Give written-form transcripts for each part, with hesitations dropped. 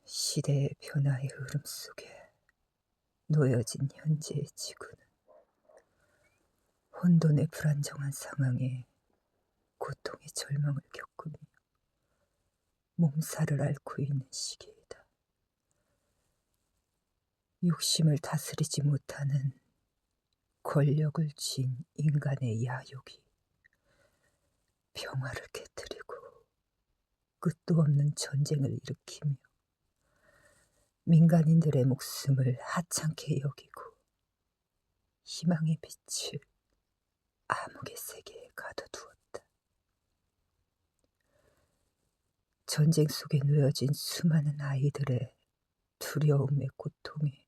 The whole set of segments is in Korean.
시대의 변화의 흐름 속에 놓여진 현재의 지구는 혼돈의 불안정한 상황에 고통의 절망을 겪으며 몸살을 앓고 있는 시기이다. 욕심을 다스리지 못하는 권력을 쥔 인간의 야욕이 평화를 깨뜨리고 끝도 없는 전쟁을 일으키며 민간인들의 목숨을 하찮게 여기고 희망의 빛을 암흑의 세계에 가둬두었다. 전쟁 속에 놓여진 수많은 아이들의 두려움의 고통에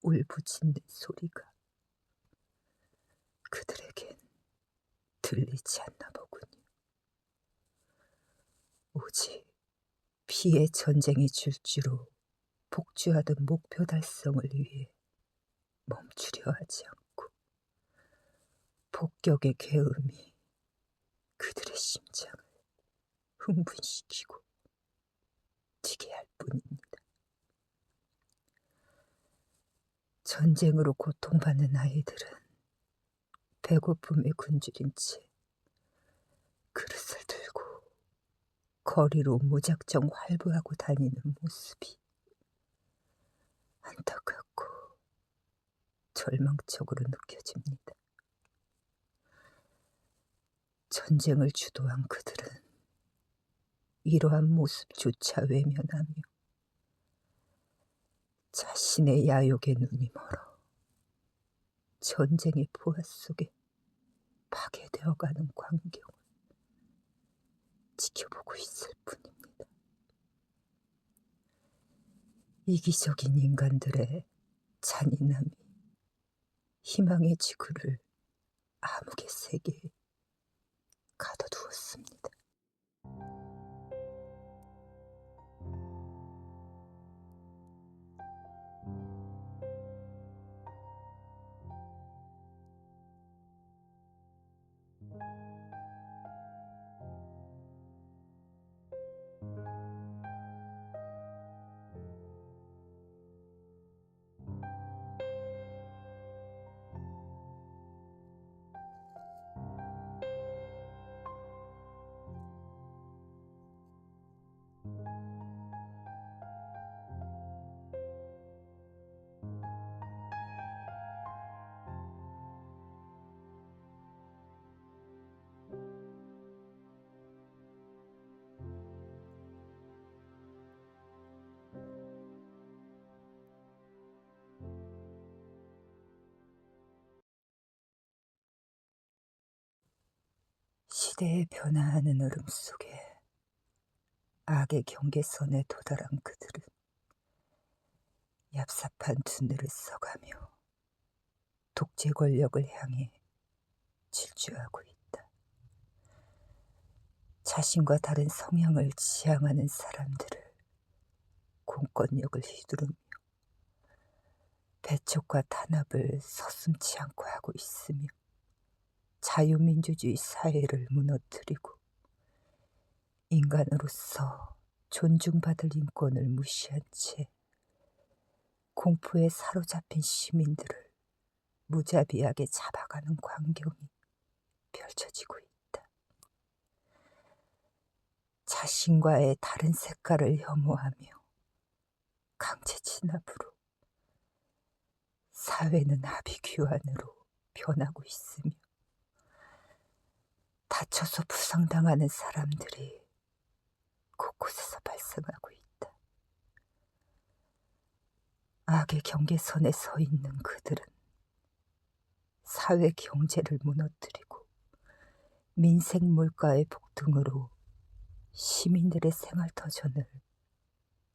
울부짖는 소리가 그들에겐 들리지 않나 보군요. 오직 피의 전쟁이 질주로 복주하던 목표 달성을 위해 멈추려 하지 않고 폭격의 계음이 그들의 심장을 흥분시키고 뛰게 할 뿐입니다. 전쟁으로 고통받는 아이들은 배고픔에 굶주린 채 그릇을 들고 거리로 무작정 활보하고 다니는 모습이 안타깝고 절망적으로 느껴집니다. 전쟁을 주도한 그들은 이러한 모습조차 외면하며 자신의 야욕에 눈이 멀어 전쟁의 부하 속에 파괴되어가는 광경을 지켜보고 있을 뿐입니다. 이기적인 인간들의 잔인함이 희망의 지구를 암흑의 세계에 가둬두었습니다. 시대의 변화하는 흐름 속에 악의 경계선에 도달한 그들은 얍삽한 두뇌를 써가며 독재 권력을 향해 질주하고 있다. 자신과 다른 성향을 지향하는 사람들을 공권력을 휘두르며 배척과 탄압을 서슴지 않고 하고 있으며 자유민주주의 사회를 무너뜨리고 인간으로서 존중받을 인권을 무시한 채 공포에 사로잡힌 시민들을 무자비하게 잡아가는 광경이 펼쳐지고 있다. 자신과의 다른 색깔을 혐오하며 강제 진압으로 사회는 합의규환으로 변하고 있으며 다쳐서 부상당하는 사람들이 곳곳에서 발생하고 있다. 악의 경계선에 서 있는 그들은 사회 경제를 무너뜨리고 민생 물가의 폭등으로 시민들의 생활터전을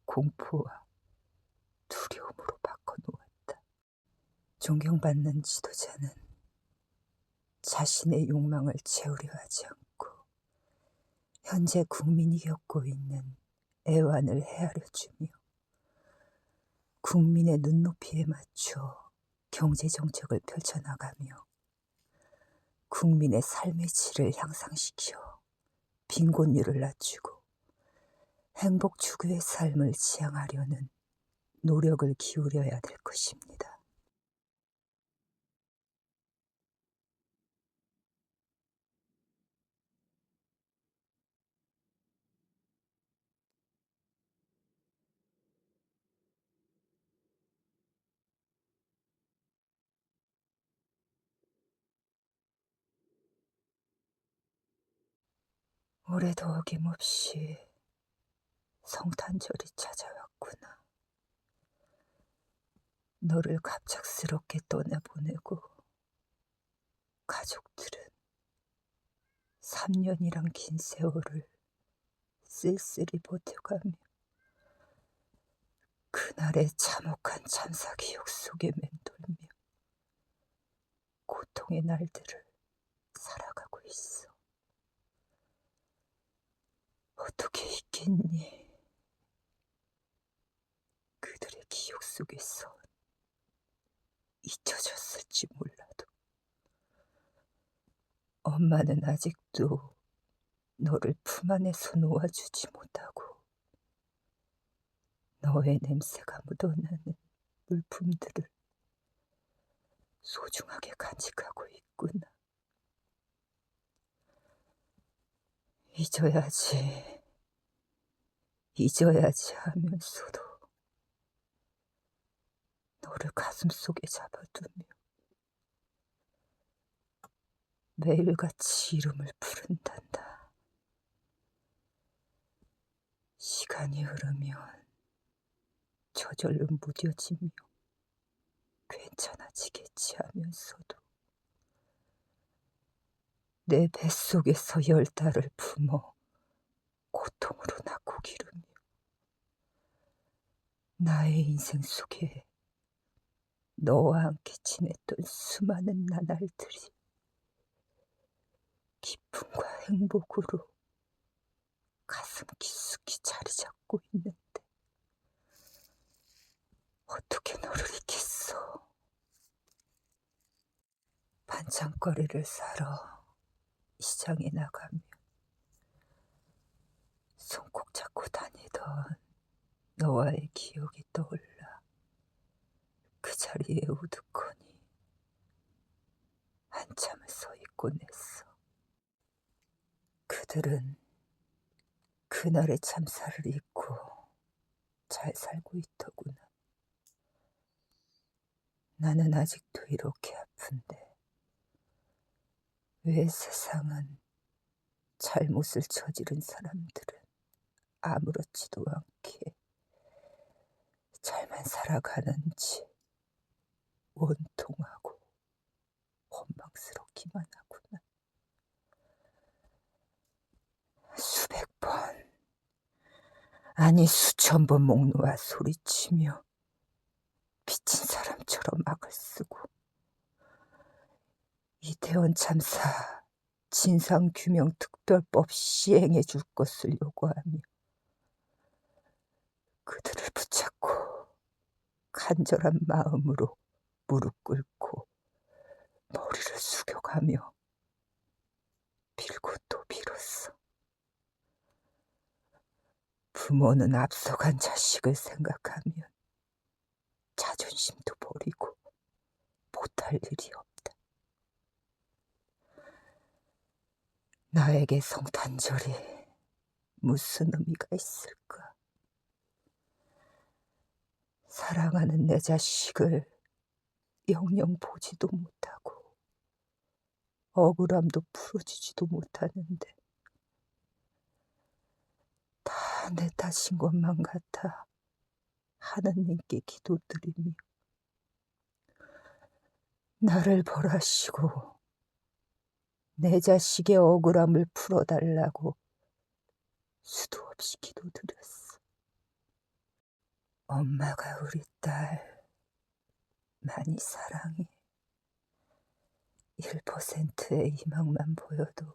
공포와 두려움으로 바꿔놓았다. 존경받는 지도자는 자신의 욕망을 채우려 하지 않고 현재 국민이 겪고 있는 애환을 헤아려 주며 국민의 눈높이에 맞춰 경제정책을 펼쳐나가며 국민의 삶의 질을 향상시켜 빈곤율을 낮추고 행복 추구의 삶을 지향하려는 노력을 기울여야 될 것입니다. 올해도 어김없이 성탄절이 찾아왔구나. 너를 갑작스럽게 떠나보내고 가족들은 3년이란 긴 세월을 쓸쓸히 버텨가며 그날의 참혹한 참사 기억 속에 맴돌며 고통의 날들을 살아가고 있어. 어떻게 있겠니? 그들의 기억 속에서 잊혀졌을지 몰라도 엄마는 아직도 너를 품 안에서 놓아주지 못하고 너의 냄새가 묻어나는 물품들을 소중하게 간직하고 있구나. 잊어야지 하면서도 너를 가슴속에 잡아두며 매일같이 이름을 부른단다. 시간이 흐르면 저절로 무뎌지며 괜찮아지겠지 하면서도 내 뱃속에서 10달을 품어 고통으로 낳고 기르며 나의 인생 속에 너와 함께 지냈던 수많은 나날들이 기쁨과 행복으로 가슴 깊숙이 자리 잡고 있는데 어떻게 너를 잊겠어. 반찬거리를 사러 시장에 나가며 손꼭 잡고 다니던 너와의 기억이 떠올라 그 자리에 우두커니 한참을 서 있곤 했어. 그들은 그날의 참사를 잊고 잘 살고 있더구나. 나는 아직도 이렇게 아픈데 왜 세상은 잘못을 저지른 사람들은 아무렇지도 않게 잘만 살아가는지 원통하고 원망스럽기만 하구나. 수백 번, 아니 수천 번 목 놓아 소리치며 미친 사람처럼 악을 쓰고 이태원 참사 진상규명특별법 시행해 줄 것을 요구하며 그들을 붙잡고 간절한 마음으로 무릎 꿇고 머리를 숙여가며 빌고 또 빌었어. 부모는 앞서간 자식을 생각하면 자존심도 버리고 못할 일이 없다. 나에게 성탄절이 무슨 의미가 있을까? 사랑하는 내 자식을 영영 보지도 못하고 억울함도 풀어주지도 못하는데 다 내 탓인 것만 같아 하느님께 기도드리며 나를 벌하시고 내 자식의 억울함을 풀어달라고 수도 없이 기도드렸어. 엄마가 우리 딸 많이 사랑해. 1%의 희망만 보여도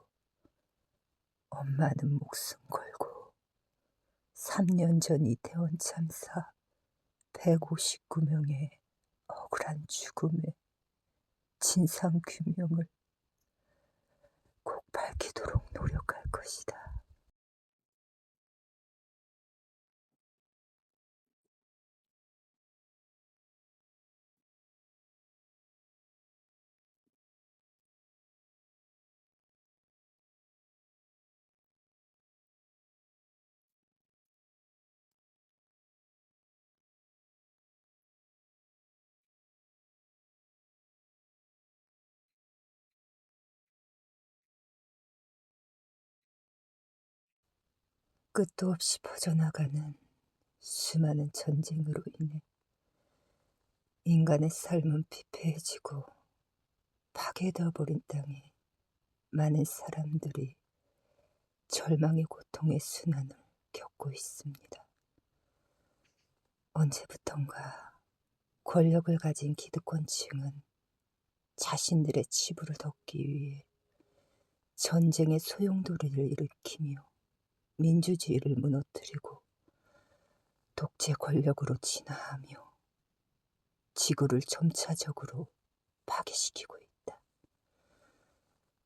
엄마는 목숨 걸고 3년 전 이태원 참사 159명의 억울한 죽음의 진상규명을 꼭 밝히도록 노력할 것이다. 끝도 없이 퍼져나가는 수많은 전쟁으로 인해 인간의 삶은 피폐해지고 파괴되어 버린 땅에 많은 사람들이 절망의 고통의 순환을 겪고 있습니다. 언제부턴가 권력을 가진 기득권층은 자신들의 치부를 덮기 위해 전쟁의 소용돌이를 일으키며 민주주의를 무너뜨리고 독재 권력으로 진화하며 지구를 점차적으로 파괴시키고 있다.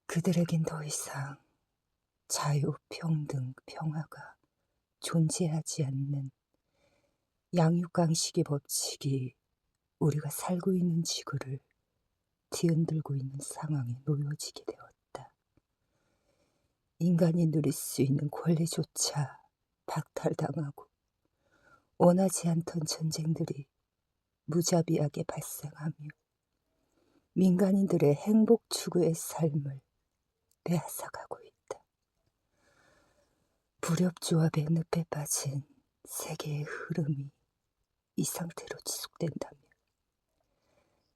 그들에겐 더 이상 자유, 평등, 평화가 존재하지 않는 양육강식의 법칙이 우리가 살고 있는 지구를 뒤흔들고 있는 상황에 놓여지게 되었다. 인간이 누릴 수 있는 권리조차 박탈당하고 원하지 않던 전쟁들이 무자비하게 발생하며 민간인들의 행복 추구의 삶을 빼앗아가고 있다. 불협조합의 늪에 빠진 세계의 흐름이 이 상태로 지속된다면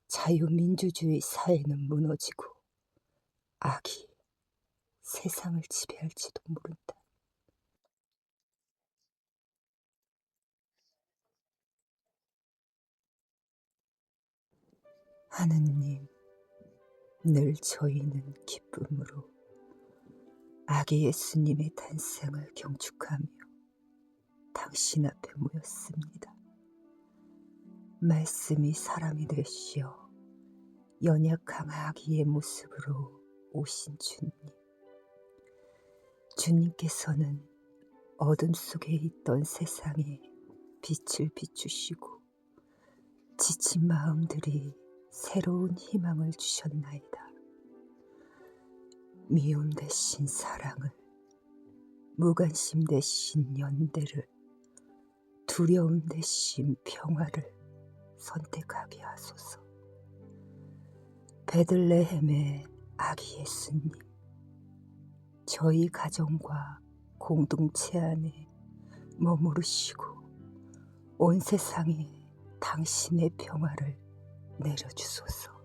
자유민주주의 사회는 무너지고 악이 세상을 지배할지도 모른다. 하느님, 늘 저희는 기쁨으로 아기 예수님의 탄생을 경축하며 당신 앞에 모였습니다. 말씀이 사람이 되시어 연약한 아기의 모습으로 오신 주님. 주님께서는 어둠 속에 있던 세상에 빛을 비추시고 지친 마음들이 새로운 희망을 주셨나이다. 미움 대신 사랑을, 무관심 대신 연대를, 두려움 대신 평화를 선택하게 하소서. 베들레헴의 아기 예수님, 저희 가정과 공동체 안에 머무르시고 온 세상에 당신의 평화를 내려주소서.